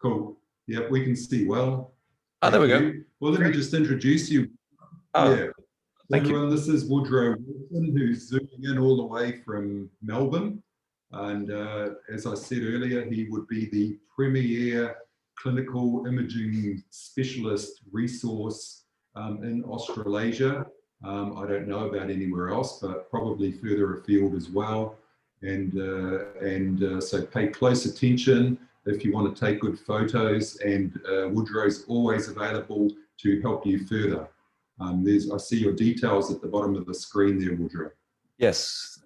Cool. Yep, we can see well. Oh, there we Thank go. you. Well, let me just introduce you. Oh, Yeah. So thank you. everyone, this is Woodrow, who's zooming in all the way from Melbourne. And as I said earlier, he would be the premier clinical imaging specialist resource in Australasia. I don't know about anywhere else, but probably further afield as well. And so pay close attention if you want to take good photos. And Woodrow's always available to help you further. I see your details at the bottom of the screen there, Woodrow. Yes.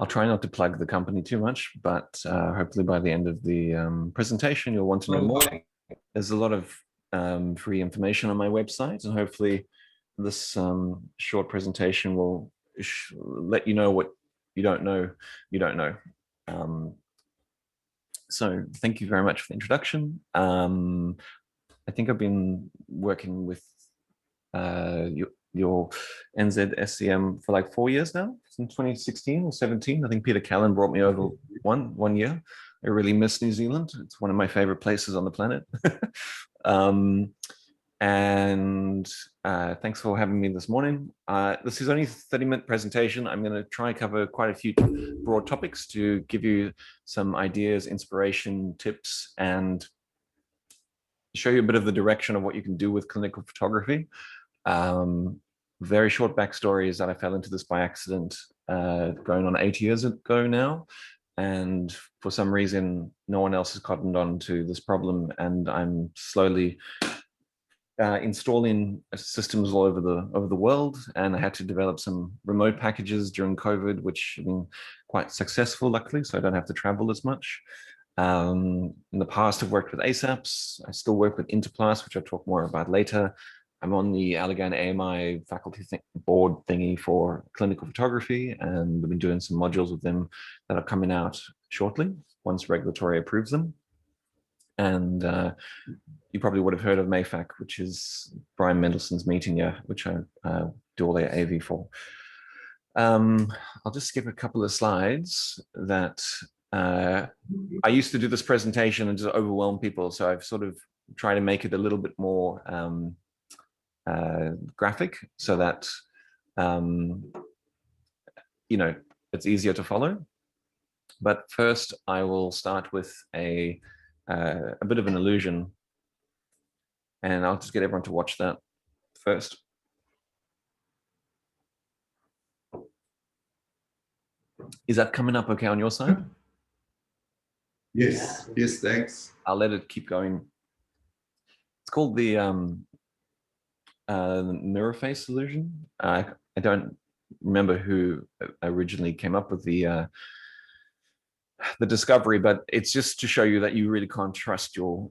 I'll try not to plug the company too much, but hopefully by the end of the presentation, you'll want to know more. There's a lot of free information on my website, and hopefully this short presentation will let you know what you don't know. So thank you very much for the introduction. I think I've been working with your NZSCM for like 4 years now, since 2016 or 17. I think Peter Callan brought me over one year. I really miss New Zealand. It's one of my favorite places on the planet. And thanks for having me this morning. This is only a 30-minute presentation. I'm going to try and cover quite a few broad topics to give you some ideas, inspiration, tips, and show you a bit of the direction of what you can do with clinical photography. Very short backstory is that I fell into this by accident going on 8 years ago now. And for some reason, no one else has cottoned on to this problem. And I'm slowly installing systems all over the world. And I had to develop some remote packages during COVID, which have been quite successful, luckily, so I don't have to travel as much. In the past, I've worked with ASAPs. I still work with Interplast, which I'll talk more about later. I'm on the Allegan AMI faculty board thingy for clinical photography, and we've been doing some modules with them that are coming out shortly, once regulatory approves them. And you probably would have heard of MAFAC, which is Brian Mendelssohn's meeting year, which I do all their AV for. I'll just skip a couple of slides that I used to do this presentation and just overwhelm people. So I've sort of tried to make it a little bit more graphic so that, it's easier to follow. But first I will start with a bit of an illusion, and I'll just get everyone to watch that first. Is that coming up okay on your side? Yes, yes, thanks. I'll let it keep going. It's called the mirror face illusion. I don't remember who originally came up with the discovery, but it's just to show you that you really can't trust your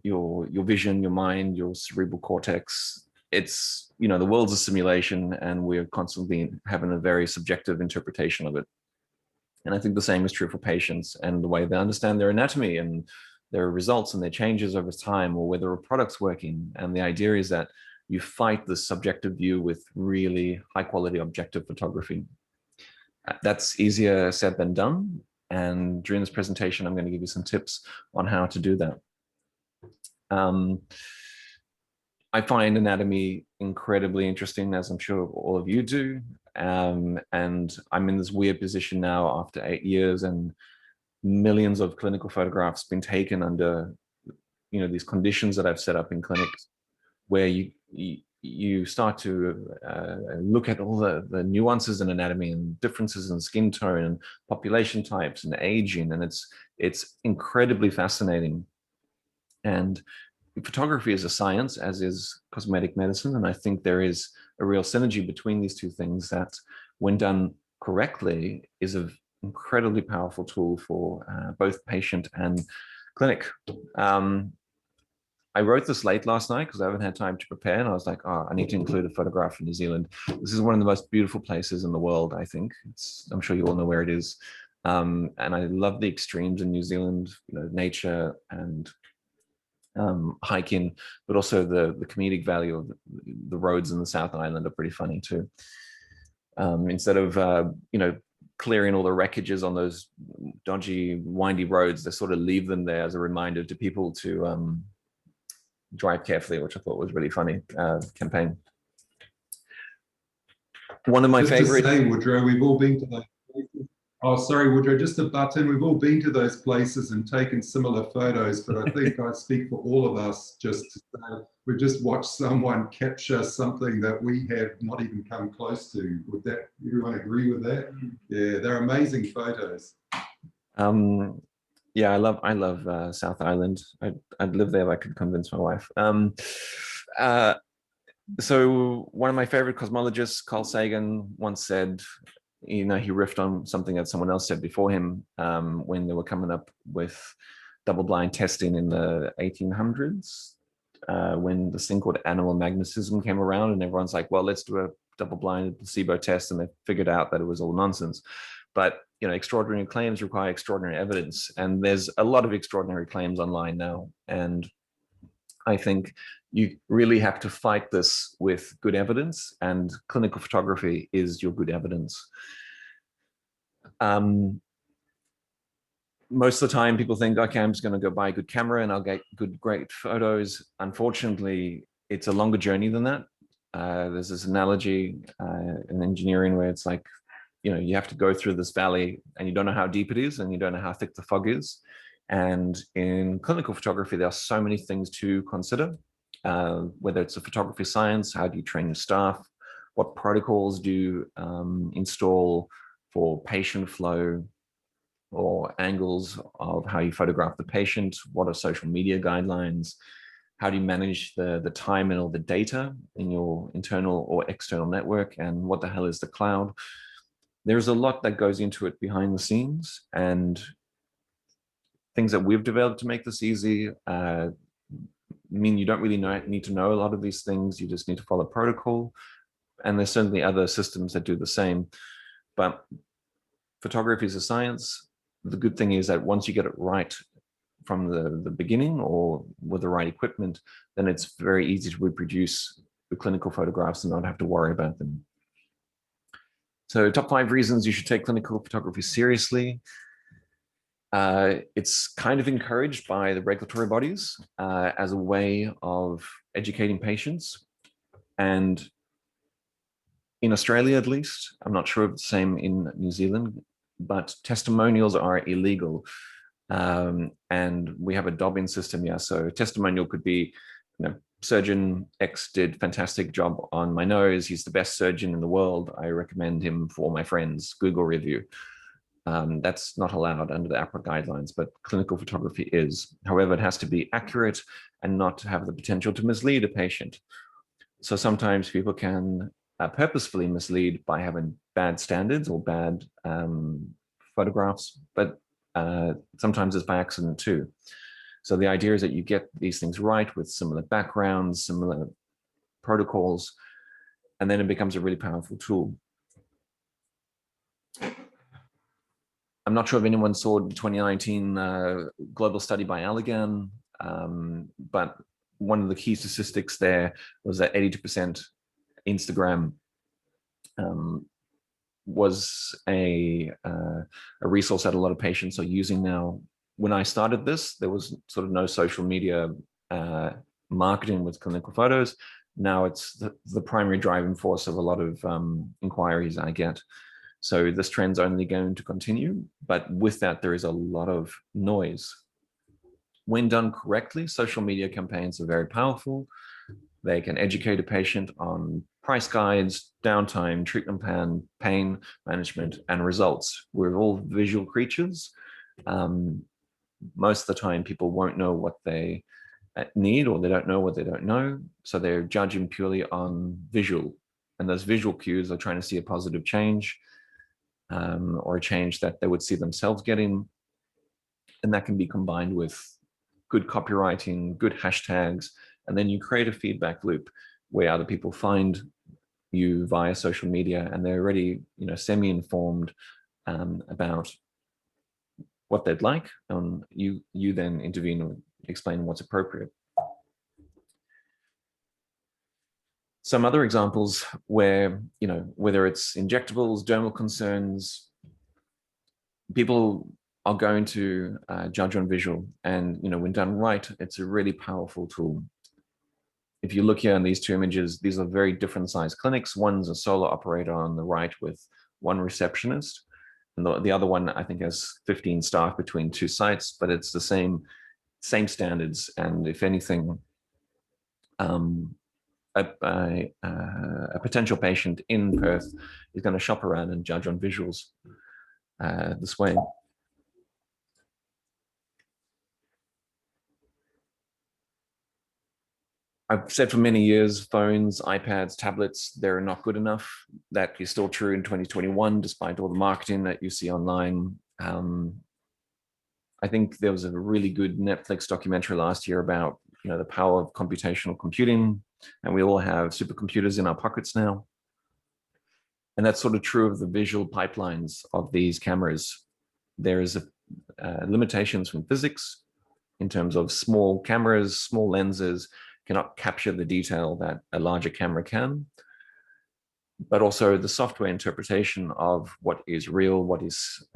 vision, your mind, your cerebral cortex. It's, the world's a simulation, and we're constantly having a very subjective interpretation of it. And I think the same is true for patients and the way they understand their anatomy and their results and their changes over time, or whether a product's working. And the idea is that you fight the subjective view with really high quality objective photography. That's easier said than done. And during this presentation, I'm going to give you some tips on how to do that. I find anatomy incredibly interesting, as I'm sure all of you do. And I'm in this weird position now after 8 years, and millions of clinical photographs been taken under, these conditions that I've set up in clinics, where you start to look at all the nuances in anatomy and differences in skin tone and population types and aging, and it's incredibly fascinating. And photography is a science, as is cosmetic medicine, and I think there is a real synergy between these two things that, when done correctly, is an incredibly powerful tool for both patient and clinic. I wrote this late last night because I haven't had time to prepare, and I was like, I need to include a photograph of New Zealand. This is one of the most beautiful places in the world, I think. I'm sure you all know where it is. And I love the extremes in New Zealand, nature and hiking, but also the comedic value of the roads in the South Island are pretty funny too. Instead of clearing all the wreckages on those dodgy, windy roads. They sort of leave them there as a reminder to people to drive carefully, which I thought was really funny campaign. One of my favorite. Just to say, Woodrow, we've all been to those places. Oh, sorry, Woodrow, just to butt in. We've all been to those places and taken similar photos, but I think I speak for all of us just to say we've just watched someone capture something that we have not even come close to. Would that everyone agree with that? Yeah, they're amazing photos. Yeah, I love South Island. I'd live there if I could convince my wife. So one of my favorite cosmologists, Carl Sagan, once said, he riffed on something that someone else said before him when they were coming up with double-blind testing in the 1800s, when this thing called animal magnetism came around, and everyone's like, well, let's do a double-blind placebo test, and they figured out that it was all nonsense. But extraordinary claims require extraordinary evidence, and there's a lot of extraordinary claims online now, and I think you really have to fight this with good evidence, and clinical photography is your good evidence. Most of the time people think, okay, I'm just going to go buy a good camera and I'll get great photos. Unfortunately, it's a longer journey than that. There's this analogy in engineering where it's like, you have to go through this valley and you don't know how deep it is and you don't know how thick the fog is. And in clinical photography, there are so many things to consider, whether it's a photography science, how do you train your staff, what protocols do you install for patient flow or angles of how you photograph the patient, what are social media guidelines, how do you manage the time and all the data in your internal or external network, and what the hell is the cloud. There's a lot that goes into it behind the scenes, and things that we've developed to make this easy mean you don't really need to know a lot of these things. You just need to follow protocol. And there's certainly other systems that do the same. But photography is a science. The good thing is that once you get it right from the beginning or with the right equipment, then it's very easy to reproduce the clinical photographs and not have to worry about them. So top 5 reasons you should take clinical photography seriously. It's kind of encouraged by the regulatory bodies as a way of educating patients. And in Australia, at least, I'm not sure if it's the same in New Zealand, but testimonials are illegal. And we have a Dobbin system, yeah. So a testimonial could be, Surgeon X did fantastic job on my nose. He's the best surgeon in the world. I recommend him for all my friends. Google review. That's not allowed under the APRA guidelines, but clinical photography is. However, it has to be accurate and not have the potential to mislead a patient. So sometimes people can purposefully mislead by having bad standards or bad photographs, but sometimes it's by accident too. So the idea is that you get these things right with similar backgrounds, similar protocols, and then it becomes a really powerful tool. I'm not sure if anyone saw the 2019 global study by Allergan, but one of the key statistics there was that 82% Instagram was a resource that a lot of patients are using now. When I started this, there was sort of no social media marketing with clinical photos. Now it's the primary driving force of a lot of inquiries I get. So this trend's only going to continue, but with that, there is a lot of noise. When done correctly, social media campaigns are very powerful. They can educate a patient on price guides, downtime, treatment plan, pain management, and results. We're all visual creatures. Most of the time, people won't know what they need, or they don't know what they don't know. So they're judging purely on visual. And those visual cues are trying to see a positive change, or a change that they would see themselves getting. And that can be combined with good copywriting, good hashtags, and then you create a feedback loop where other people find you via social media and they're already, semi-informed about what they'd like. You then intervene and explain what's appropriate. Some other examples where, whether it's injectables, dermal concerns, people are going to judge on visual, and when done right, it's a really powerful tool. If you look here in these two images, these are very different sized clinics. One's a solo operator on the right with one receptionist, and the other one I think has 15 staff between two sites, but it's the same standards. And if anything, a potential patient in Perth is going to shop around and judge on visuals this way. I've said for many years, phones, iPads, tablets, they're not good enough. That is still true in 2021, despite all the marketing that you see online. I think there was a really good Netflix documentary last year about the power of computational computing, and we all have supercomputers in our pockets now. And that's sort of true of the visual pipelines of these cameras. There is limitations from physics in terms of small cameras, small lenses cannot capture the detail that a larger camera can, but also the software interpretation of what is real, what is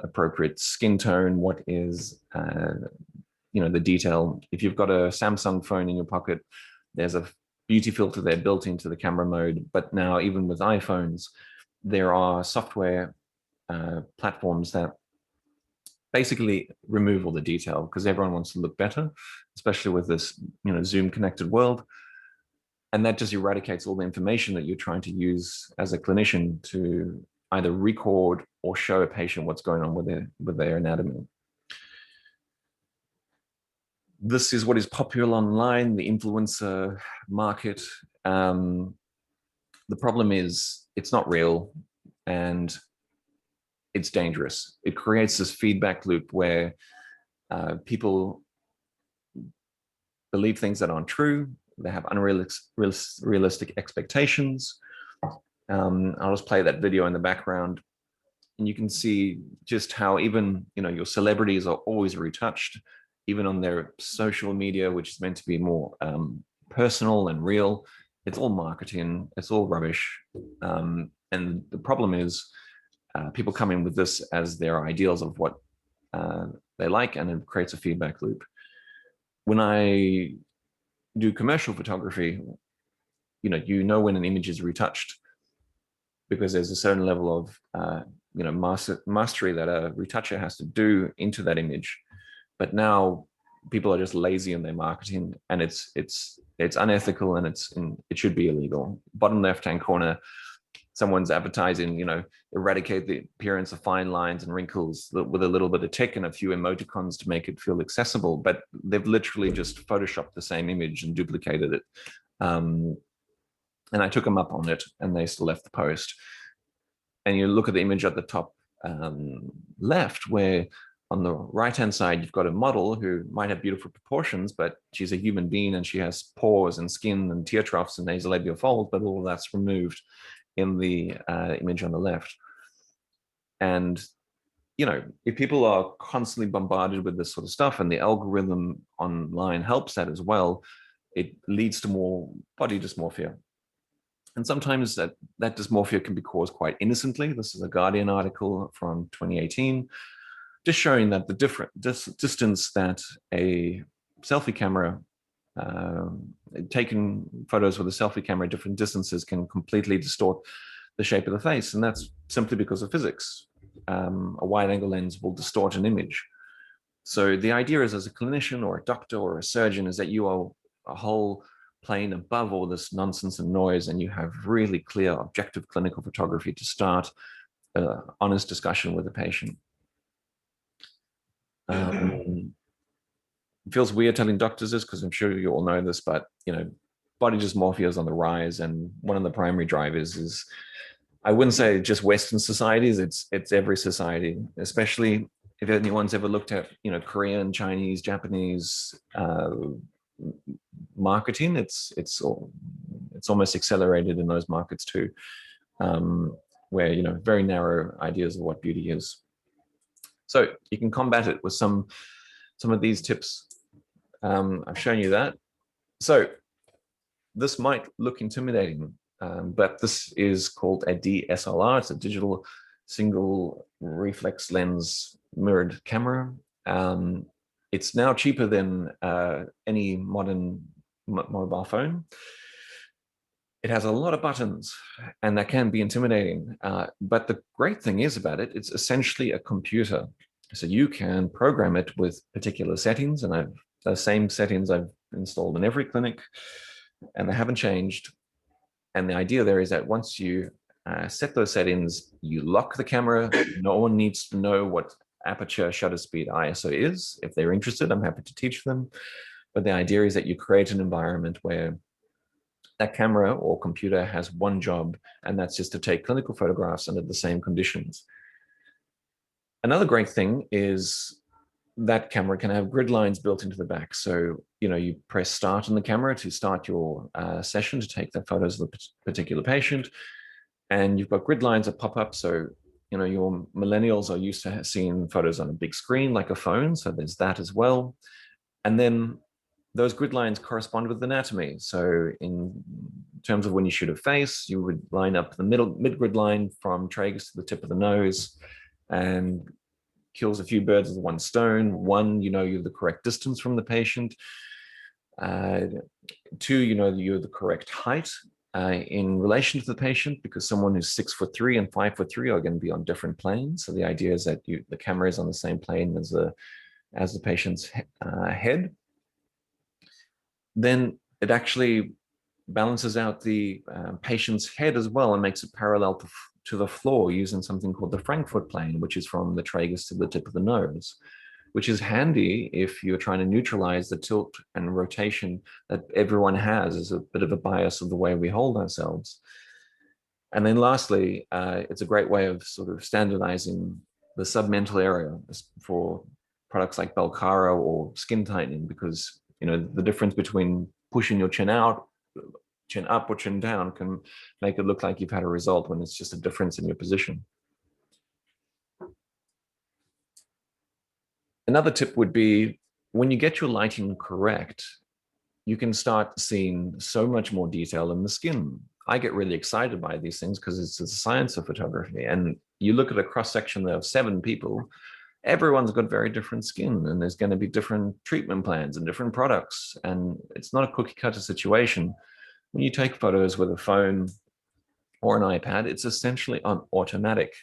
appropriate skin tone, what is the detail. If you've got a Samsung phone in your pocket, there's a beauty filter there built into the camera mode. But now even with iPhones, there are software platforms that basically remove all the detail because everyone wants to look better, especially with this Zoom connected world. And that just eradicates all the information that you're trying to use as a clinician to either record or show a patient what's going on with their anatomy. This is what is popular online, the influencer market. The problem is it's not real and it's dangerous. It creates this feedback loop where people believe things that aren't true. They have unrealistic expectations. I'll just play that video in the background, and you can see just how even your celebrities are always retouched, even on their social media, which is meant to be more personal and real. It's all marketing. It's all rubbish. And the problem is people come in with this as their ideals of what they like, and it creates a feedback loop. When I do commercial photography, when an image is retouched, because there's a certain level of mastery that a retoucher has to do into that image. But now people are just lazy in their marketing, and it's unethical, and it should be illegal. Bottom left-hand corner, someone's advertising, eradicate the appearance of fine lines and wrinkles with a little bit of tech and a few emoticons to make it feel accessible. But they've literally just photoshopped the same image and duplicated it. And I took them up on it, and they still left the post. And you look at the image at the top left, where on the right-hand side, you've got a model who might have beautiful proportions, but she's a human being, and she has pores and skin and tear troughs and nasolabial folds, but all of that's removed in the image on the left. And, if people are constantly bombarded with this sort of stuff, and the algorithm online helps that as well, it leads to more body dysmorphia. And sometimes that dysmorphia can be caused quite innocently. This is a Guardian article from 2018, just showing that the different distance that a selfie camera, taking photos with a selfie camera at different distances, can completely distort the shape of the face. And that's simply because of physics. A wide angle lens will distort an image. So the idea is, as a clinician or a doctor or a surgeon, is that you are a whole plane above all this nonsense and noise, and you have really clear objective clinical photography to start an honest discussion with the patient. It feels weird telling doctors this, because I'm sure you all know this, but body dysmorphia is on the rise, and one of the primary drivers is, I wouldn't say just Western societies, it's every society, especially if anyone's ever looked at Korean, Chinese, Japanese marketing. It's almost accelerated in those markets too, where very narrow ideas of what beauty is. So you can combat it with some of these tips. I've shown you that. So this might look intimidating, but this is called a DSLR. It's a digital single reflex lens mirrored camera. It's now cheaper than any modern mobile phone. It has a lot of buttons, and that can be intimidating. But the great thing is about it, it's essentially a computer. So you can program it with particular settings, and the same settings I've installed in every clinic, and they haven't changed. And the idea there is that once you set those settings, you lock the camera. No one needs to know what aperture, shutter speed, ISO is. If they're interested, I'm happy to teach them. But the idea is that you create an environment where that camera or computer has one job, and that's just to take clinical photographs under the same conditions. Another great thing is that camera can have grid lines built into the back. So, you press start on the camera to start your session to take the photos of the particular patient. And you've got grid lines that pop up. So, your millennials are used to seeing photos on a big screen like a phone. So there's that as well. And then those grid lines correspond with anatomy. So in terms of when you shoot a face, you would line up the mid-grid line from tragus to the tip of the nose, and kills a few birds with one stone. One, you're the correct distance from the patient. Two, you're the correct height in relation to the patient, because someone who's 6'3" and 5'3" are going to be on different planes. So the idea is that the camera is on the same plane as the patient's head. Then it actually balances out the patient's head as well and makes it parallel to the floor using something called the Frankfurt plane, which is from the tragus to the tip of the nose, which is handy if you're trying to neutralize the tilt and rotation that everyone has as a bit of a bias of the way we hold ourselves. And then lastly, it's a great way of sort of standardizing the submental area for products like Belcara or skin tightening, because the difference between pushing your chin out, chin up or chin down can make it look like you've had a result when it's just a difference in your position. Another tip would be, when you get your lighting correct, you can start seeing so much more detail in the skin. I get really excited by these things because it's the science of photography. And you look at a cross-section of 7 people, everyone's got very different skin, and there's going to be different treatment plans and different products. And it's not a cookie cutter situation. When you take photos with a phone or an iPad, it's essentially on automatic.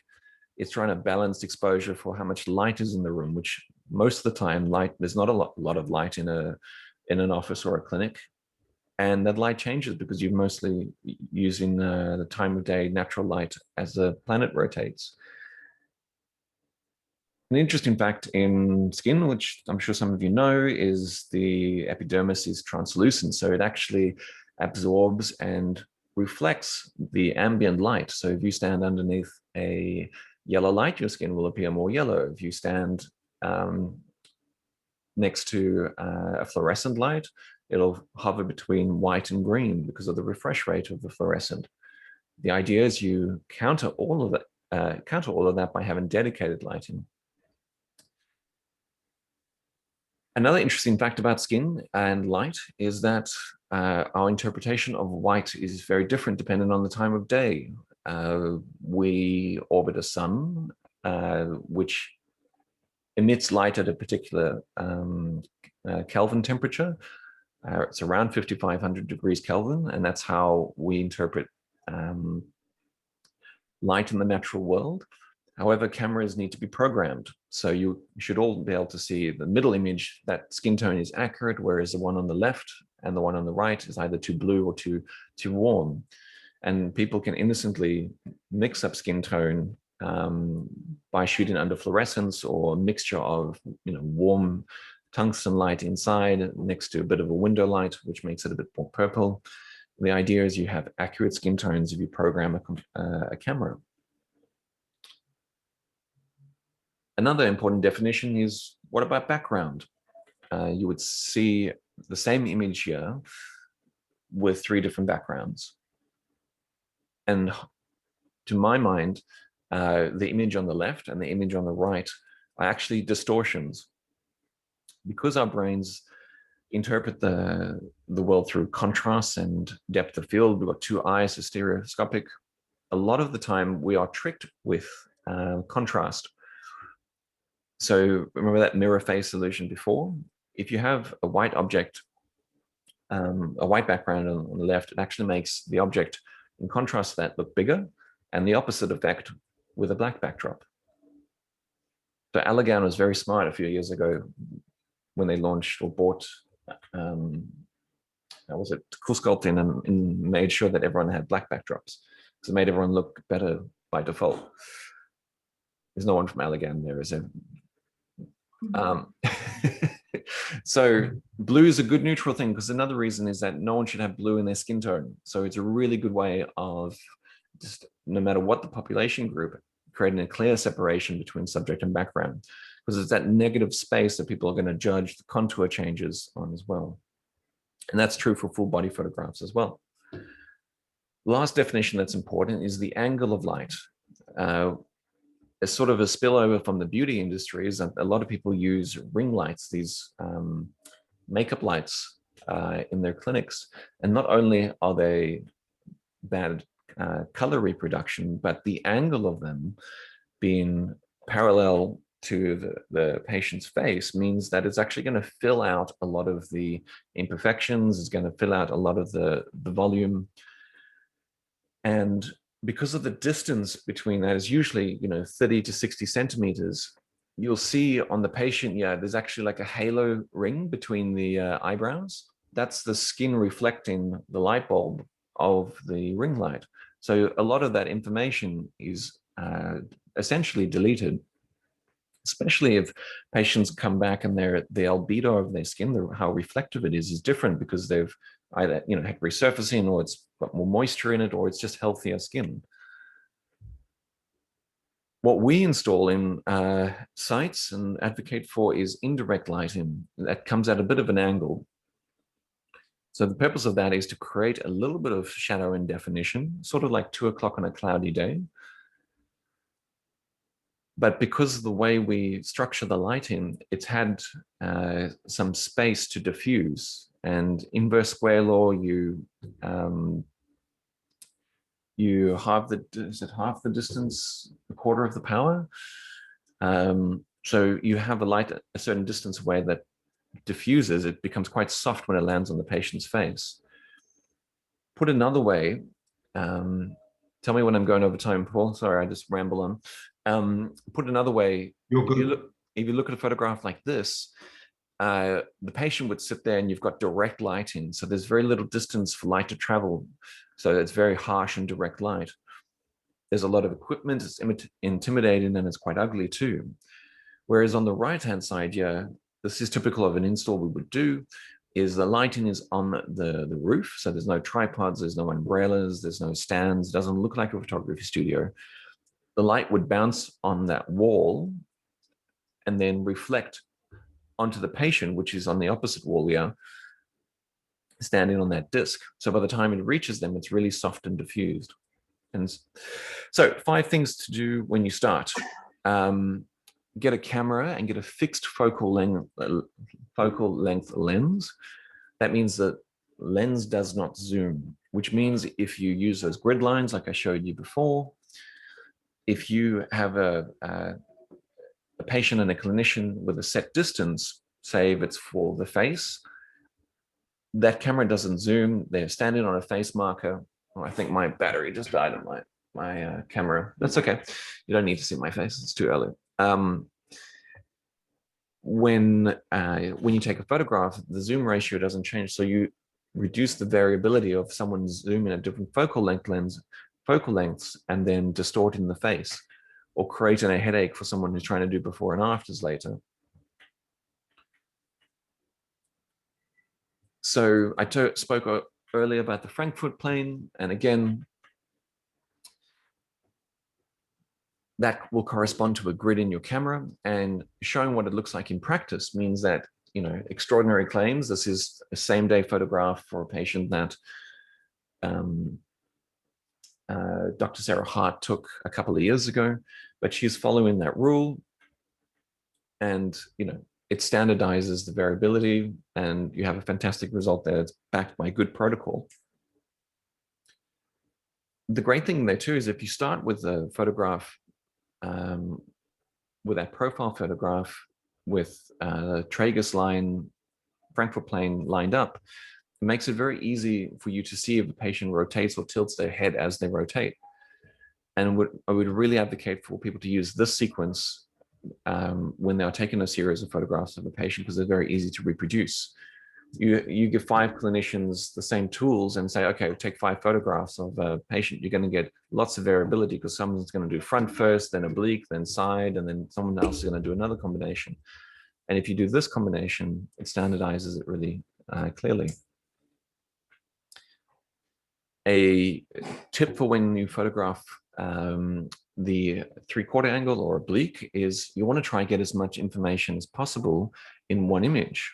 It's trying to balance exposure for how much light is in the room, which most of the time there's not a lot of light in an office or a clinic. And that light changes because you're mostly using the time of day natural light as the planet rotates. An interesting fact in skin, which I'm sure some of you know, is the epidermis is translucent. So it actually absorbs and reflects the ambient light. So if you stand underneath a yellow light, your skin will appear more yellow. If you stand next to a fluorescent light, it'll hover between white and green because of the refresh rate of the fluorescent. The idea is you counter all of that by having dedicated lighting. Another interesting fact about skin and light is that our interpretation of white is very different depending on the time of day. We orbit a sun, which emits light at a particular Kelvin temperature. It's around 5,500 degrees Kelvin, and that's how we interpret light in the natural world. However, cameras need to be programmed. So you should all be able to see the middle image, that skin tone is accurate, whereas the one on the left and the one on the right is either too blue or too warm. And people can innocently mix up skin tone by shooting under fluorescence or a mixture of warm tungsten light inside next to a bit of a window light, which makes it a bit more purple. The idea is you have accurate skin tones if you program a camera. Another important definition is, what about background? You would see the same image here with 3 different backgrounds. And to my mind, the image on the left and the image on the right are actually distortions. Because our brains interpret the world through contrast and depth of field, we've got 2 eyes, so stereoscopic. A lot of the time we are tricked with contrast. So remember that mirror phase solution before? If you have a white object, a white background on the left, it actually makes the object in contrast to that look bigger, and the opposite effect with a black backdrop. So Allergan was very smart a few years ago when they launched or bought, how was it, CoolSculpting, and made sure that everyone had black backdrops. So it made everyone look better by default. There's no one from Allergan there, is there? So blue is a good neutral thing, because another reason is that no one should have blue in their skin tone. So it's a really good way of just, no matter what the population group, creating a clear separation between subject and background, because it's that negative space that people are going to judge the contour changes on as well. And that's true for full body photographs as well. Last definition that's important is the angle of light. As sort of a spillover from the beauty industry is that a lot of people use ring lights, these makeup lights in their clinics. And not only are they bad color reproduction, but the angle of them being parallel to the patient's face means that it's actually going to fill out a lot of the imperfections, it's going to fill out a lot of the volume. And because of the distance between that is usually, 30 to 60 centimeters, you'll see on the patient, there's actually like a halo ring between the eyebrows. That's the skin reflecting the light bulb of the ring light. So a lot of that information is essentially deleted, especially if patients come back and the albedo of their skin, how reflective it is different because they've either had resurfacing, or it's got more moisture in it, or it's just healthier skin. What we install in sites and advocate for is indirect lighting that comes at a bit of an angle. So the purpose of that is to create a little bit of shadow and definition, sort of like 2 o'clock on a cloudy day. But because of the way we structure the lighting, it's had some space to diffuse. And inverse square law, you halve half the distance, a quarter of the power. So you have a light at a certain distance away that diffuses, it becomes quite soft when it lands on the patient's face. Put another way, tell me when I'm going over time, Paul. Sorry, I just ramble on. Put another way, if you look at a photograph like this, the patient would sit there and you've got direct light in. So there's very little distance for light to travel. So it's very harsh and direct light. There's a lot of equipment, it's intimidating, and it's quite ugly too. Whereas on the right-hand side, this is typical of an install we would do, is the lighting is on the roof. So there's no tripods, there's no umbrellas, there's no stands. It doesn't look like a photography studio. The light would bounce on that wall and then reflect onto the patient, which is on the opposite wall here, standing on that disc. So by the time it reaches them, it's really soft and diffused. And so 5 things to do when you start. Get a camera and get a fixed focal length lens. That means that lens does not zoom, which means if you use those grid lines like I showed you before, if you have a patient and a clinician with a set distance, say if it's for the face, that camera doesn't zoom. They're standing on a face marker. Oh, I think my battery just died on my camera. That's okay. You don't need to see my face. It's too early. When you take a photograph, the zoom ratio doesn't change. So you reduce the variability of someone zooming at different focal lengths and then distorting the face, or creating a headache for someone who's trying to do before and afters later. So I spoke earlier about the Frankfurt plane, and again, that will correspond to a grid in your camera, and showing what it looks like in practice means that, extraordinary claims. This is a same-day photograph for a patient that Dr. Sarah Hart took a couple of years ago, but she's following that rule, and it standardizes the variability, and you have a fantastic result there. It's backed by good protocol. The great thing there too is if you start with a photograph with that profile photograph with tragus line, Frankfurt plane lined up, it makes it very easy for you to see if a patient rotates or tilts their head as they rotate. And I would really advocate for people to use this sequence when they're taking a series of photographs of a patient, because they're very easy to reproduce. You give 5 clinicians the same tools and say, okay, take 5 photographs of a patient, you're going to get lots of variability, because someone's going to do front first, then oblique, then side, and then someone else is going to do another combination. And if you do this combination, it standardizes it really clearly. A tip for when you photograph the 3/4 angle or oblique is you want to try and get as much information as possible in one image.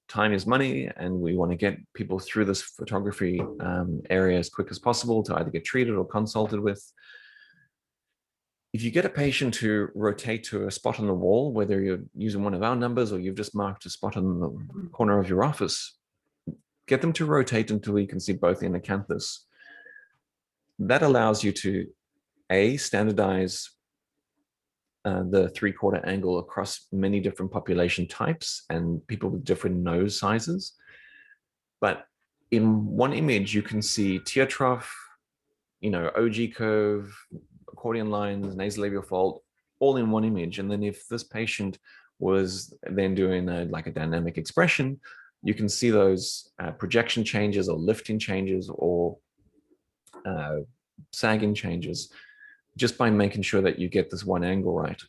Time is money, and we want to get people through this photography area as quick as possible to either get treated or consulted with. If you get a patient to rotate to a spot on the wall, whether you're using one of our numbers or you've just marked a spot on the corner of your office, get them to rotate until you can see both the acanthus. That allows you to, A, standardize the 3/4 angle across many different population types and people with different nose sizes. But in one image, you can see tear trough, OG curve, accordion lines, nasolabial fold, all in one image. And then if this patient was then doing like a dynamic expression, you can see those projection changes or lifting changes or sagging changes just by making sure that you get this one angle right.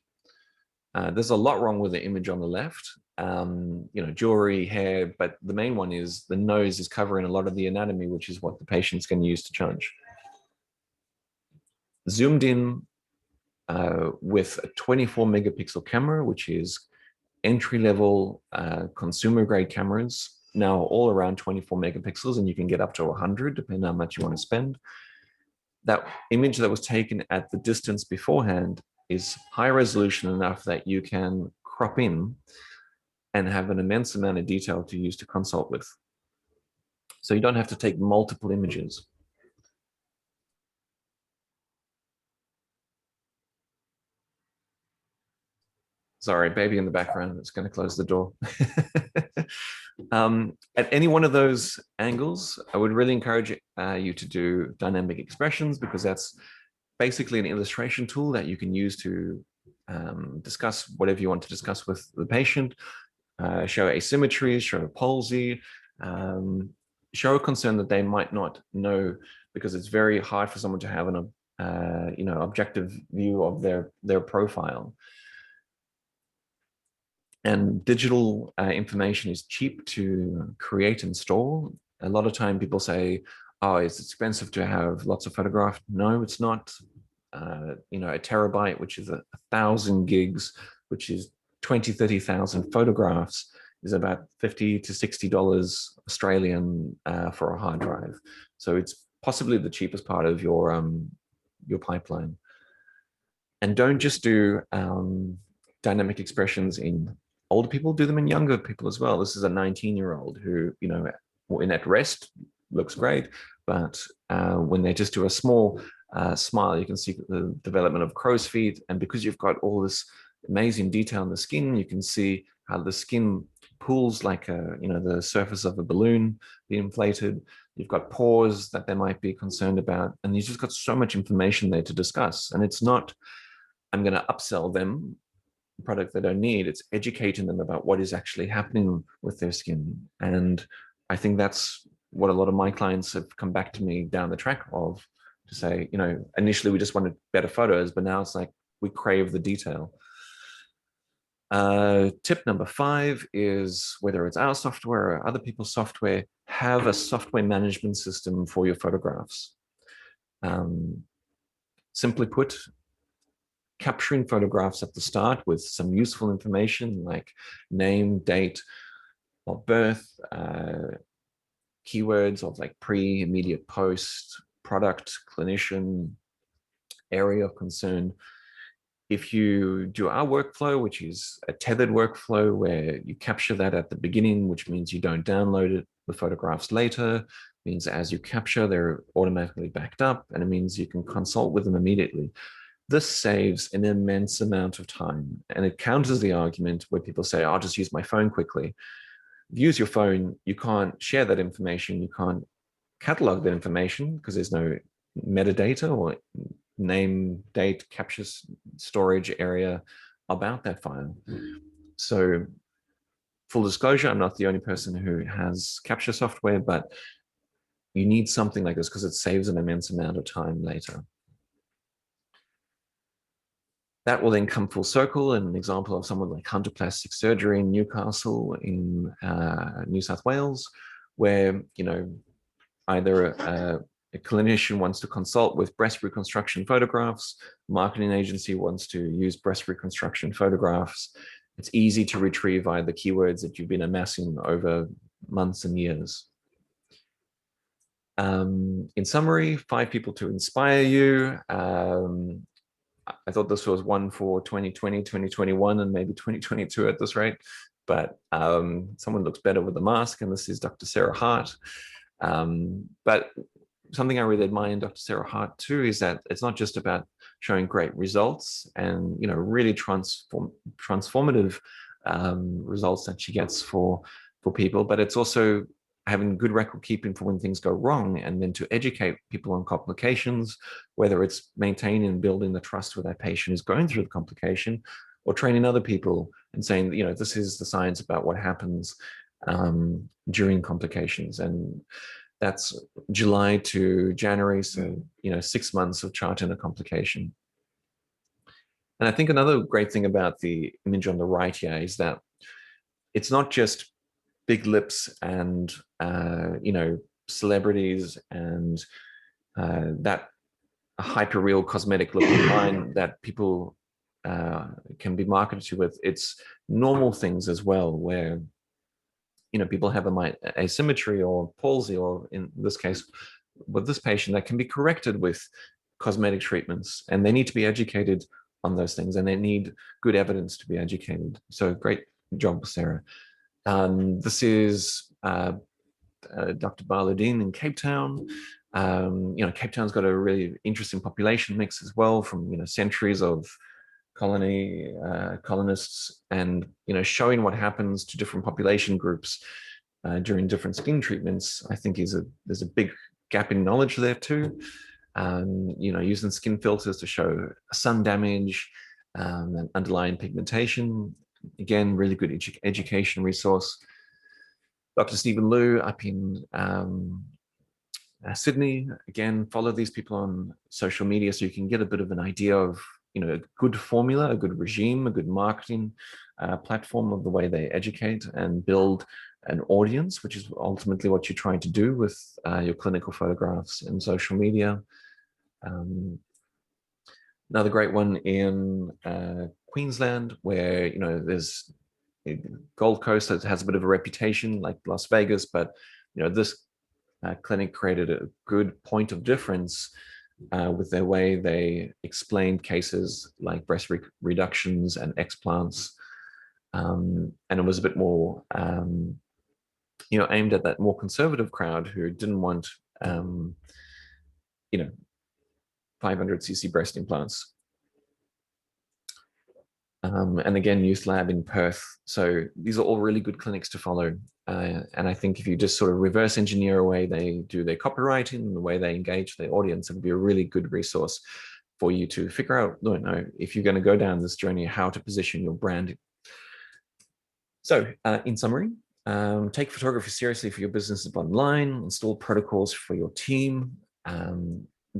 There's a lot wrong with the image on the left, jewelry, hair, but the main one is the nose is covering a lot of the anatomy, which is what the patient's going to use to judge. Zoomed in with a 24 megapixel camera, which is entry-level consumer grade cameras, now all around 24 megapixels, and you can get up to 100 depending on how much you want to spend. That image that was taken at the distance beforehand is high resolution enough that you can crop in and have an immense amount of detail to use to consult with. So you don't have to take multiple images. Sorry, baby in the background, it's going to close the door. At any one of those angles, I would really encourage you to do dynamic expressions, because that's basically an illustration tool that you can use to discuss whatever you want to discuss with the patient, show asymmetries, show palsy, show a concern that they might not know, because it's very hard for someone to have an objective view of their profile. And digital information is cheap to create and store. A lot of time people say, oh, it's expensive to have lots of photographs. No, it's not. A terabyte, which is 1,000 gigs, which is 30,000 photographs, is about $50 to $60 Australian for a hard drive. So it's possibly the cheapest part of your pipeline. And don't just do dynamic expressions in older people, do them in younger people as well. This is a 19-year-old who, in at rest looks great, but when they just do a small smile, you can see the development of crow's feet. And because you've got all this amazing detail in the skin, you can see how the skin pulls like the surface of a balloon being inflated. You've got pores that they might be concerned about, and you've just got so much information there to discuss. And it's not, I'm going to upsell them a product they don't need. It's educating them about what is actually happening with their skin. And I think that's what a lot of my clients have come back to me down the track of, to say, initially we just wanted better photos, but now it's like we crave the detail. Tip number 5 is, whether it's our software or other people's software, have a software management system for your photographs. Simply put, capturing photographs at the start with some useful information like name, date of birth, keywords of like pre, immediate, post, product, clinician, area of concern. If you do our workflow, which is a tethered workflow where you capture that at the beginning, which means you don't download the photographs later, means as you capture, they're automatically backed up, and it means you can consult with them immediately. this saves an immense amount of time, and it counters the argument where people say, I'll just use my phone quickly. Use your phone, you can't share that information, you can't catalog that information because there's no metadata or name, date, capture storage area about that file. So full disclosure, I'm not the only person who has capture software, but you need something like this because it saves an immense amount of time later. That will then come full circle. An example of someone like Hunter Plastic Surgery in Newcastle in New South Wales, where, you know, either a clinician wants to consult with breast reconstruction photographs, marketing agency wants to use breast reconstruction photographs. It's easy to retrieve via the keywords that you've been amassing over months and years. In summary, 5 people to inspire you. I thought this was one for 2020, 2021, and maybe 2022 at this rate, but someone looks better with a mask, and this is Dr. Sarah Hart. But something I really admire in Dr. Sarah Hart too is that it's not just about showing great results and, you know, really transformative results that she gets for people, but it's also having good record keeping for when things go wrong, and then to educate people on complications, whether it's maintaining and building the trust with that patient who's going through the complication, or training other people and saying, you know, this is the science about what happens during complications. And that's July to January, so, you know, 6 months of charting a complication. And I think another great thing about the image on the right here is that it's not just big lips and, you know, celebrities and that hyper-real cosmetic looking line that people can be marketed to with. It's normal things as well, where, you know, people have asymmetry or palsy, or in this case, with this patient, that can be corrected with cosmetic treatments, and they need to be educated on those things, and they need good evidence to be educated. So great job, Sarah. This is Dr. Barladine in Cape Town. You know, Cape Town's got a really interesting population mix as well, from, you know, centuries of colonists, and, you know, showing what happens to different population groups during different skin treatments, I think there's a big gap in knowledge there too. You know, using skin filters to show sun damage and underlying pigmentation. Again, really good education resource. Dr. Stephen Liu up in Sydney. Again, follow these people on social media so you can get a bit of an idea of, you know, a good formula, a good regime, a good marketing platform of the way they educate and build an audience, which is ultimately what you're trying to do with your clinical photographs and social media. Another great one in Queensland, where, you know, there's Gold Coast that has a bit of a reputation like Las Vegas, but, you know, this clinic created a good point of difference with their way they explained cases like breast reductions and explants, and it was a bit more, you know, aimed at that more conservative crowd who didn't want, you know, 500cc breast implants. And again, Youth Lab in Perth. So these are all really good clinics to follow. And I think if you just sort of reverse engineer a way they do their copywriting and the way they engage their audience, it would be a really good resource for you to figure out, you know, if you're going to go down this journey, how to position your brand. So in summary, take photography seriously for your business online, install protocols for your team,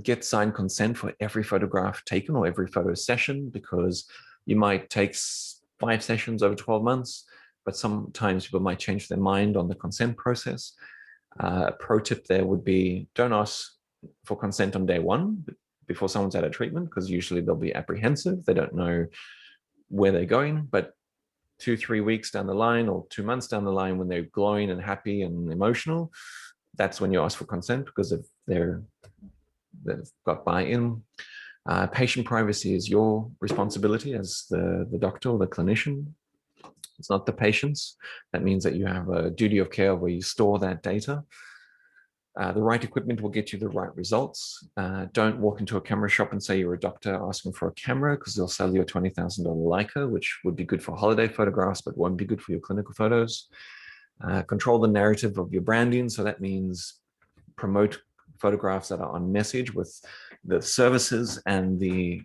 get signed consent for every photograph taken or every photo session, because you might take 5 sessions over 12 months, but sometimes people might change their mind on the consent process. A pro tip there would be, don't ask for consent on day 1 before someone's out of treatment, because usually they'll be apprehensive. They don't know where they're going, but 2-3 weeks down the line or 2 months down the line, when they're glowing and happy and emotional, that's when you ask for consent, because if they've got buy-in. Patient privacy is your responsibility as the doctor or the clinician. It's not the patient's. That means that you have a duty of care where you store that data. The right equipment will get you the right results. Don't walk into a camera shop and say you're a doctor asking for a camera, because they'll sell you a $20,000 Leica, which would be good for holiday photographs, but won't be good for your clinical photos. Control the narrative of your branding. So that means promote photographs that are on message with the services and the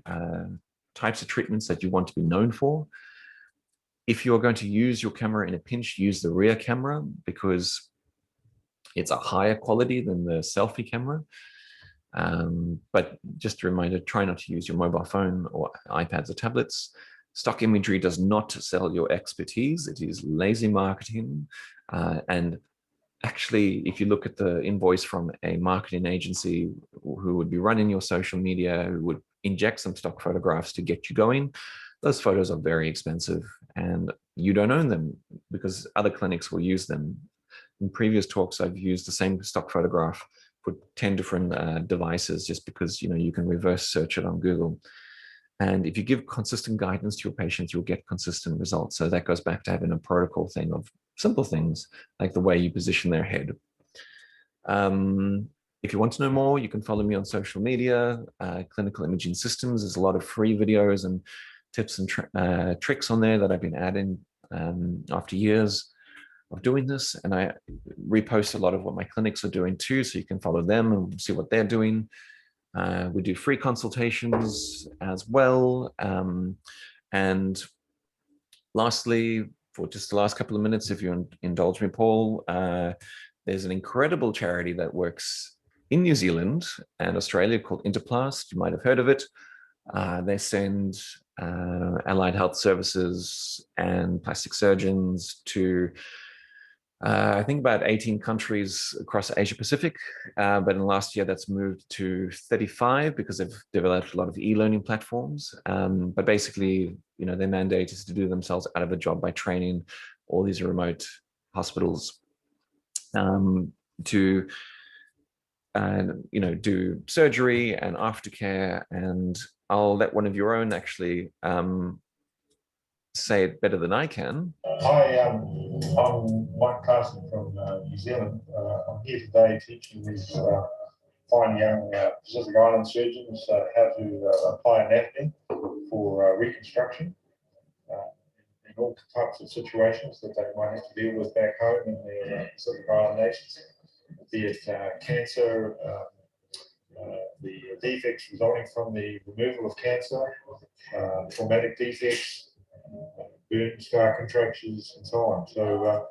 types of treatments that you want to be known for. If you're going to use your camera in a pinch, use the rear camera, because it's a higher quality than the selfie camera. But just a reminder, try not to use your mobile phone or iPads or tablets. Stock imagery does not sell your expertise. It is lazy marketing. And actually, if you look at the invoice from a marketing agency who would be running your social media, who would inject some stock photographs to get you going, those photos are very expensive and you don't own them because other clinics will use them. In previous talks, I've used the same stock photograph for 10 different devices just because you can reverse search it on Google. And if you give consistent guidance to your patients, you'll get consistent results. So that goes back to having a protocol thing of simple things like the way you position their head. If you want to know more, you can follow me on social media, Clinical Imaging Systems. There's a lot of free videos and tips and tricks on there that I've been adding after years of doing this. And I repost a lot of what my clinics are doing too, so you can follow them and see what they're doing. We do free consultations as well. And lastly, for just the last couple of minutes, if you indulge me, Paul, there's an incredible charity that works in New Zealand and Australia called Interplast. You might have heard of it. They send allied health services and plastic surgeons to I think about 18 countries across Asia Pacific, but in the last year that's moved to 35 because they've developed a lot of e-learning platforms. But basically, their mandate is to do themselves out of a job by training all these remote hospitals to do surgery and aftercare. And I'll let one of your own actually say it better than I can. Hi, I'm Mike Carson from New Zealand. I'm here today teaching these fine young Pacific Island surgeons how to apply anatomy for reconstruction in all types of situations that they might have to deal with back home in their Pacific Island nations, be it cancer, the defects resulting from the removal of cancer, traumatic defects, burn scar contractures, and so on. So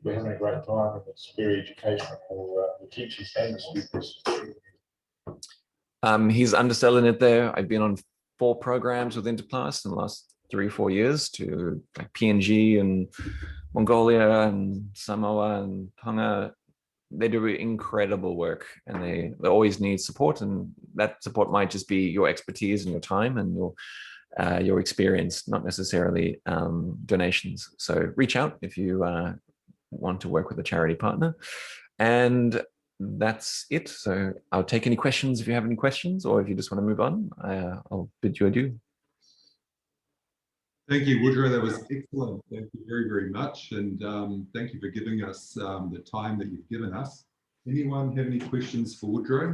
we're having a great time, and it's very educational for the teachers and the students. He's underselling it there. I've been on 4 programs with Interplast in the last 3 or 4 years to like PNG and Mongolia and Samoa and Tonga. They do incredible work, and they always need support, and that support might just be your expertise and your time and your experience, not necessarily donations. So reach out if you want to work with a charity partner. And that's it. So I'll take any questions if you have any questions, or if you just want to move on, I'll bid you adieu. Thank you, Woodrow. That was excellent. Thank you very, very much. And thank you for giving us the time that you've given us. Anyone have any questions for Woodrow?